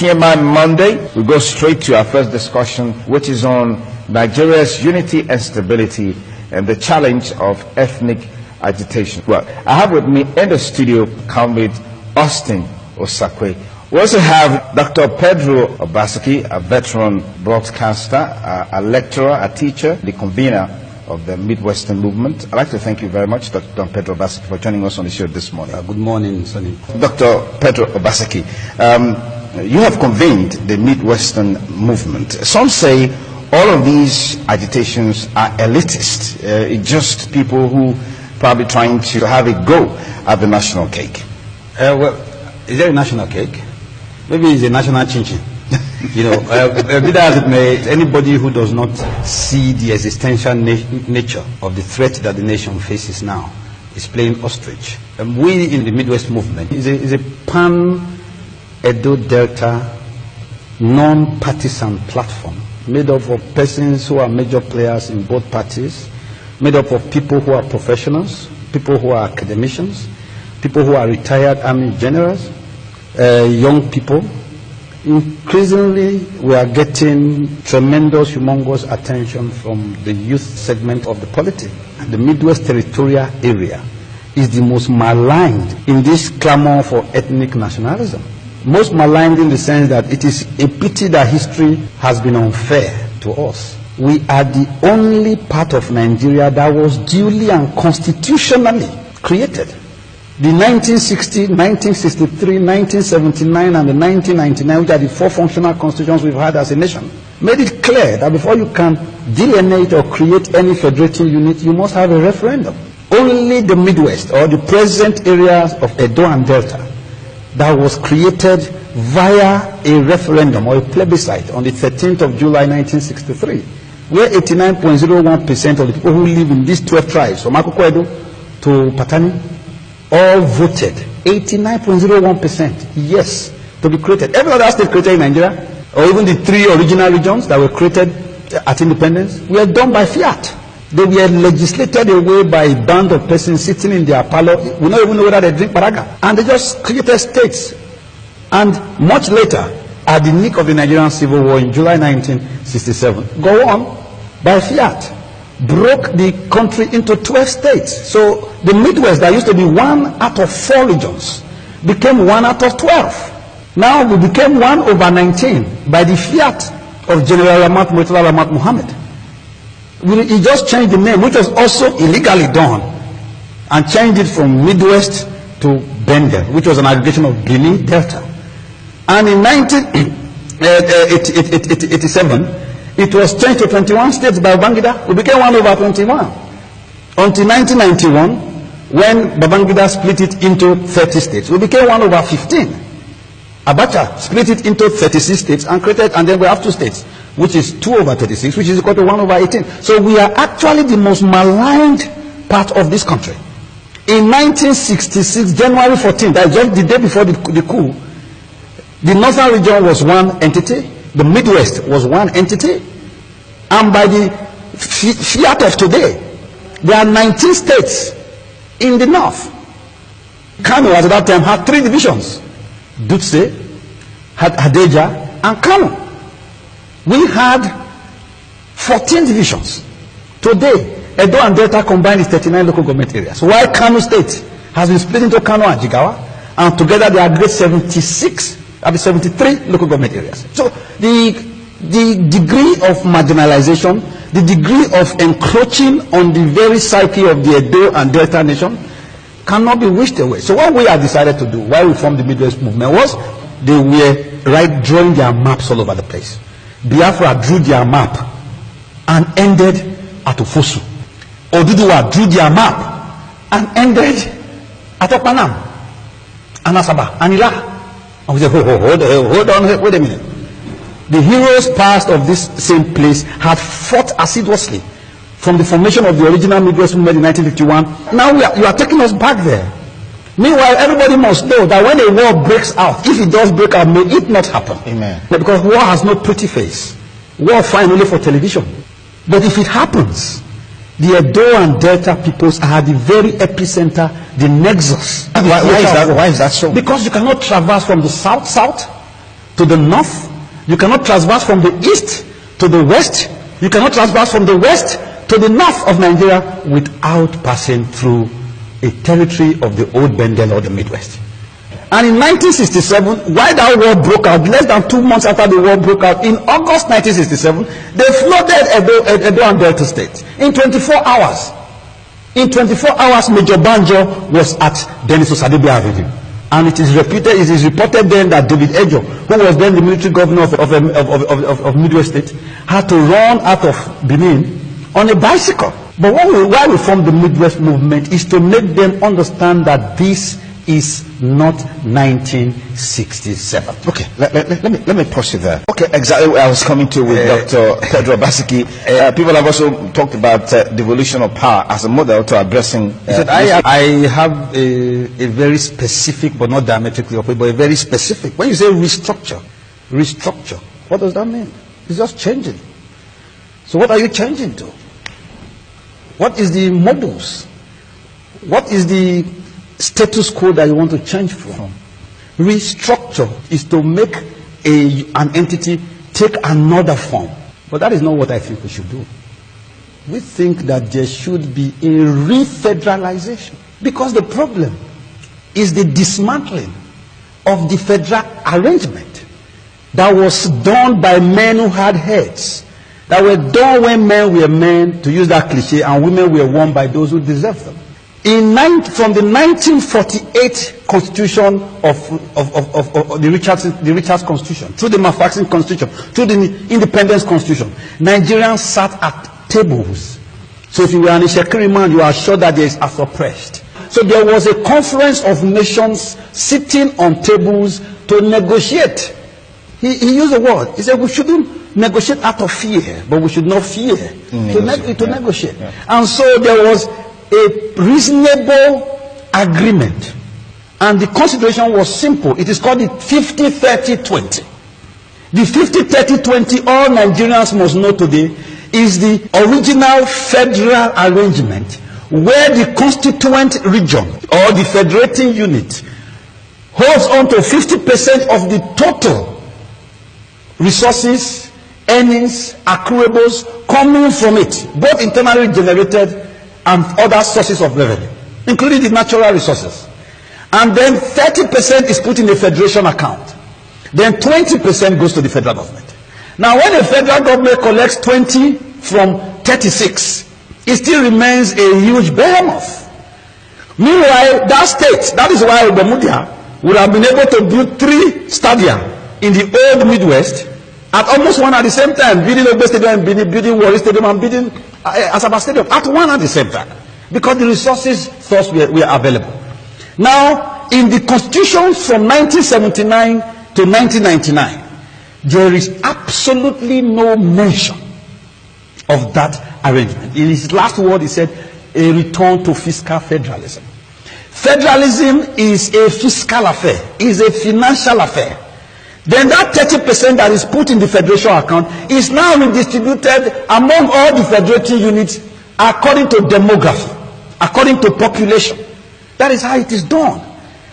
TMI Monday. We go straight to our first discussion, which is on Nigeria's unity and stability and the challenge of ethnic agitation. Well, I have with me in the studio comrade Austin Osakwe. We also have Dr. Pedro Obaseki, a veteran broadcaster, a lecturer, a teacher, the convener of the Midwestern movement. I'd like to thank you very much, Dr. Pedro Obaseki, for joining us on the show this morning. Good morning, Sonny. Dr. Pedro Obaseki, you have convened the Midwestern movement. Some say all of these agitations are elitist, just people who probably trying to have a go at the national cake. Well, is there a national cake? Maybe it's a national chin-chin. You know, be that as it may, anybody who does not see the existential nature of the threat that the nation faces now is playing ostrich. We in the Midwest movement is a pan-Edo Delta non-partisan platform made up of persons who are major players in both parties, made up of people who are professionals, people who are academicians, people who are retired army generals, young people. Increasingly, we are getting tremendous, humongous attention from the youth segment of the polity. The Midwest territorial area is the most maligned in this clamor for ethnic nationalism. Most maligned in the sense that it is a pity that history has been unfair to us. We are the only part of Nigeria that was duly and constitutionally created. The 1960, 1963, 1979, and the 1999, which are the 4 functional constitutions we've had as a nation, made it clear that before you can delineate or create any federating unit, you must have a referendum. Only the Midwest, or the present areas of Edo and Delta, that was created via a referendum or a plebiscite on the 13th of July 1963, where 89.01% of the people who live in these 12 tribes, from Akoko Edo to Patani, all voted 89.01% yes to be created. Every other state created in Nigeria, or even the 3 original regions that were created at independence, were done by fiat. They were legislated away by a band of persons sitting in their parlor. We don't even know whether they drink paraga. And they just created states. And much later, at the nick of the Nigerian Civil War in July 1967, go on, by fiat, broke the country into 12 states. So the Midwest, that used to be 1 out of 4 regions, became 1 out of 12. Now we became 1/19 by the fiat of General Murtala Ramat Muhammad. He just changed the name, which was also illegally done, and changed it from Midwest to Bender, which was an aggregation of Guinea Delta. And in 1987, it was changed to 21 states by Babangida. We became 1/21. Until 1991, when Babangida split it into 30 states, we became 1/15. Abacha split it into 36 states and created, and then we have 2 states, which is 2/36, which is equal to 1/18. So we are actually the most maligned part of this country. In 1966, January 14th, that is just the day before the coup, the northern region was 1 entity, the Midwest was 1 entity, and by the fiat of today, there are 19 states in the north. Kano at that time had 3 divisions: Dutse, had Hadeja, and Kano. We had 14 divisions. Today, Edo and Delta combined is 39 local government areas. While Kano State has been split into Kano and Jigawa, and together they aggregate 73 local government areas. So the degree of marginalization, the degree of encroaching on the very psyche of the Edo and Delta nation cannot be wished away. So what we have decided to do, why we formed the Midwest movement, was they were drawing their maps all over the place. Biafra drew their map and ended at Ofosu. Oduduwa drew their map and ended at Opanam, and Asaba, and Ila. And we said, hold on, wait a minute. The heroes past of this same place had fought assiduously from the formation of the original Midwest movement in 1951. Now you are taking us back there. Meanwhile, everybody must know that when a war breaks out, if it does break out, may it not happen. Amen. Because war has no pretty face. War fine only for television. But if it happens, the Edo and Delta peoples are the very epicenter, the nexus. Why is that so? Because you cannot traverse from the south to to the north. You cannot traverse from the east to the west. You cannot traverse from the west to the north of Nigeria without passing through a territory of the old Bendel or the Midwest. And in 1967, while that war broke out, less than 2 months after the war broke out, in August 1967, they flooded Edo and Delta State in 24 hours. In 24 hours, Major Banjo was at Denis Osadebe Avenue. And it is reported then that David Ejo, who was then the military governor of Midwest State, had to run out of Benin on a bicycle. But why we formed the Midwest movement is to make them understand that this is not 1967. Okay, let me pause you there. Okay, exactly what I was coming to with Dr. Pedro Basiki. People have also talked about devolution of power as a model to addressing... I have a very specific, but not diametrically opposite, but a very specific. When you say restructure, what does that mean? It's just changing. So what are you changing to? What is the models? What is the status quo that you want to change from? Restructure is to make an entity take another form. But that is not what I think we should do. We think that there should be a refederalization. Because the problem is the dismantling of the federal arrangement that was done by men who had heads, that were done when men were men, to use that cliche, and women were won by those who deserved them. From the 1948 Constitution of the Richards Constitution, through the Mafaxin Constitution, through the Independence Constitution, Nigerians sat at tables. So if you were an Ishekiri man, you are sure that there is as oppressed. So there was a conference of nations sitting on tables to negotiate. He used a word. He said we shouldn't negotiate out of fear, but we should not fear to negotiate. Yeah. And so there was a reasonable agreement, and the consideration was simple. It is called the 50-30-20. The 50-30-20, all Nigerians must know today, is the original federal arrangement where the constituent region or the federating unit holds on to 50% of the total resources, earnings, accruables coming from it, both internally generated and other sources of revenue, including the natural resources. And then 30% is put in the federation account. Then 20% goes to the federal government. Now, when the federal government collects 20 from 36, it still remains a huge behemoth. Meanwhile, that state, that is why Bermuda would have been able to build 3 stadia in the old Midwest at almost one at the same time, building Ogbe Stadium, building Warri Stadium, and building Asaba Stadium at one at the same time, because the resources thus were available. Now, in the Constitution from 1979 to 1999, there is absolutely no mention of that arrangement. In his last word, he said, a return to fiscal federalism. Federalism is a fiscal affair, is a financial affair. Then that 30% that is put in the federation account is now redistributed among all the federating units according to demography, according to population. That is how it is done.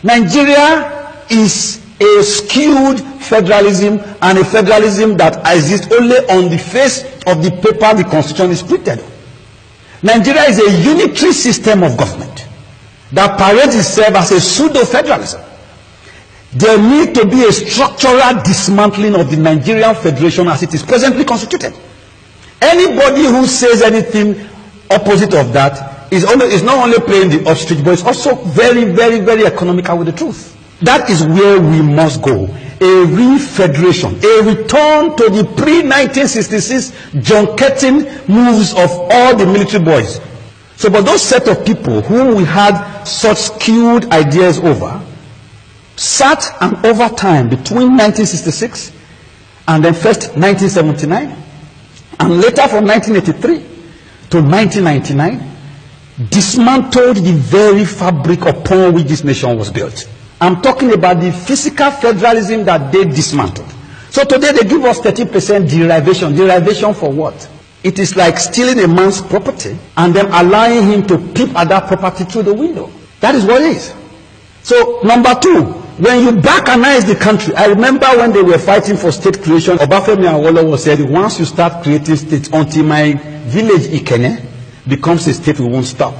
Nigeria is a skewed federalism, and a federalism that exists only on the face of the paper the constitution is printed on. Nigeria is a unitary system of government that parades itself as a pseudo-federalism. There needs to be a structural dismantling of the Nigerian Federation as it is presently constituted. Anybody who says anything opposite of that is not only playing the ostrich, but it's also very, very, very economical with the truth. That is where we must go. A refederation, a return to the pre-1966 junketing moves of all the military boys. So, but those set of people whom we had such skewed ideas over, sat and over time between 1966 and then first 1979 and later from 1983 to 1999 dismantled the very fabric upon which this nation was built. I'm talking about the physical federalism that they dismantled. So today they give us 30% derivation. Derivation for what? It is like stealing a man's property and then allowing him to peep at that property through the window. That is what it is. So number 2, when you balkanize the country, I remember when they were fighting for state creation, Obafemi Awolowo said, once you start creating states, until my village Ikene becomes a state, we won't stop.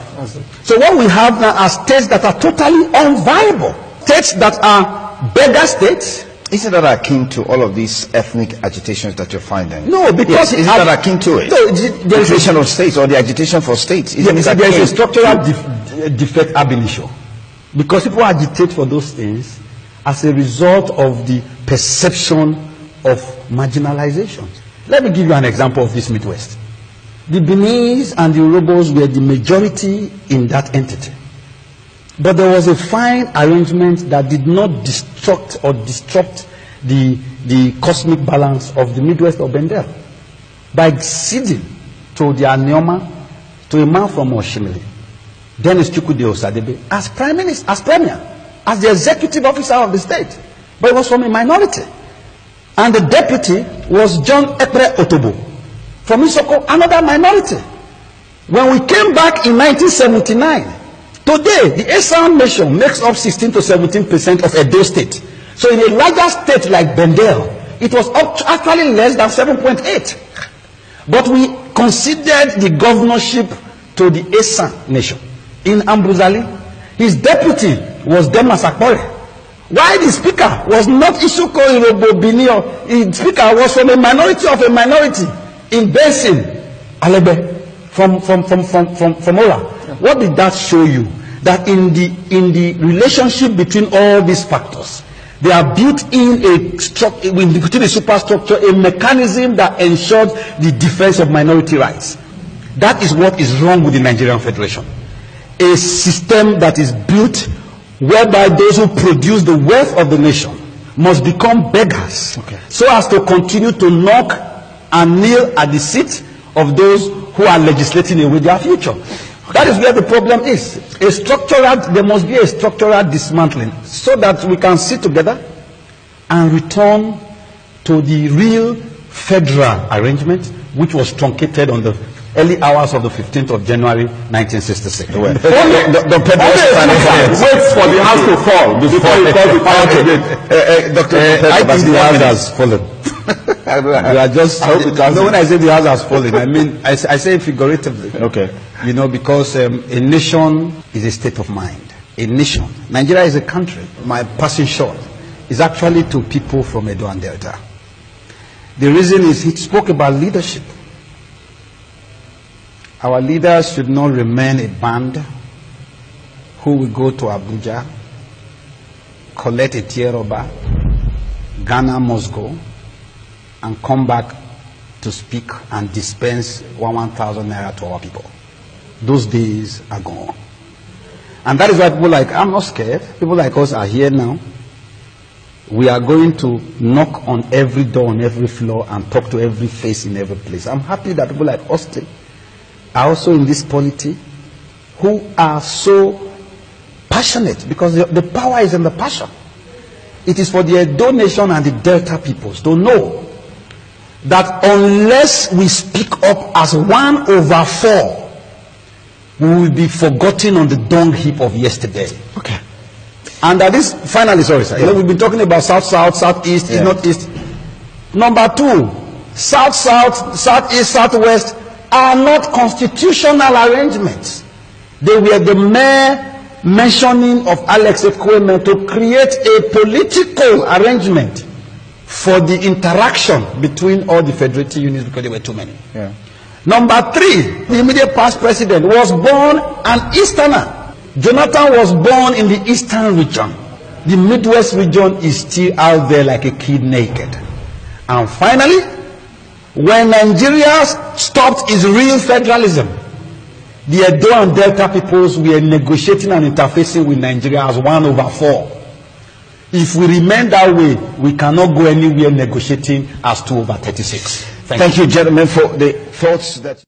So what we have now are states that are totally unviable. States that are beggar states. Isn't that akin to all of these ethnic agitations that you're finding? No, because isn't that akin to it? No, the creation of states or the agitation for states. There is a structural defect ab initio. Because people agitate for those things as a result of the perception of marginalization. Let me give you an example of this Midwest. The Beninese and the Urhobos were the majority in that entity. But there was a fine arrangement that did not disrupt the cosmic balance of the Midwest of Bendel by ceding to the Anioma, to a man from Oshimili, Dennis Chukwudi Osadebe, as prime minister, as premier, as the executive officer of the state. But it was from a minority. And the deputy was John Ekpe Otobo from Isoko, another minority. When we came back in 1979, today, the Esan nation makes up 16 to 17% of Edo State. So in a larger state like Bendel, it was actually less than 7.8. But we conceded the governorship to the Esan nation. In Ambuzali, his deputy was Demas Akpore. Why the speaker was not Isuko Irobo Binio? The speaker was from a minority of a minority in Benson, Alebe, from Ola. What did that show you? That in the relationship between all these factors, they are built in a structure, within a superstructure, a mechanism that ensures the defense of minority rights. That is what is wrong with the Nigerian Federation. A system that is built whereby those who produce the wealth of the nation must become beggars, so as to continue to knock and kneel at the seat of those who are legislating away their future. That is where the problem is. There must be a structural dismantling so that we can sit together and return to the real federal arrangement, which was truncated on the early hours of the 15th of January 1966. Wait for the house to fall before you call the power again. Dr. I think the house has fallen. We are just, when I say the house has fallen, I mean, I say figuratively. Okay. You know, because a nation is a state of mind. A nation. Nigeria is a country. My passing short is actually to people from Edo and Delta. The reason is he spoke about leadership. Our leaders should not remain a band who will go to Abuja, collect a tieroba, Ghana must go, and come back to speak and dispense 1,000 naira to our people. Those days are gone. And that is why people like, I'm not scared. People like us are here now. We are going to knock on every door, on every floor, and talk to every face in every place. I'm happy that people like Austin are also in this polity, who are so passionate, because the power is in the passion. It is for the Edo nation and the Delta peoples to know that unless we speak up as 1/4, we will be forgotten on the dung heap of yesterday. Okay. And that is, finally, sorry sir, you know, we've been talking about South, Southeast, East, Northeast. Number 2, South, Southeast, Southwest are not constitutional arrangements. They were the mere mentioning of Alex Ekweme to create a political arrangement for the interaction between all the federative units, because there were too many. Yeah. Number 3, the immediate past president was born an Easterner. Jonathan was born in the Eastern region. The Midwest region is still out there like a kid naked. And finally, when Nigeria stopped its real federalism, the Edo and Delta peoples were negotiating and interfacing with Nigeria as 1/4. If we remain that way, we cannot go anywhere negotiating as 2/36. Thank you, gentlemen, for the thoughts that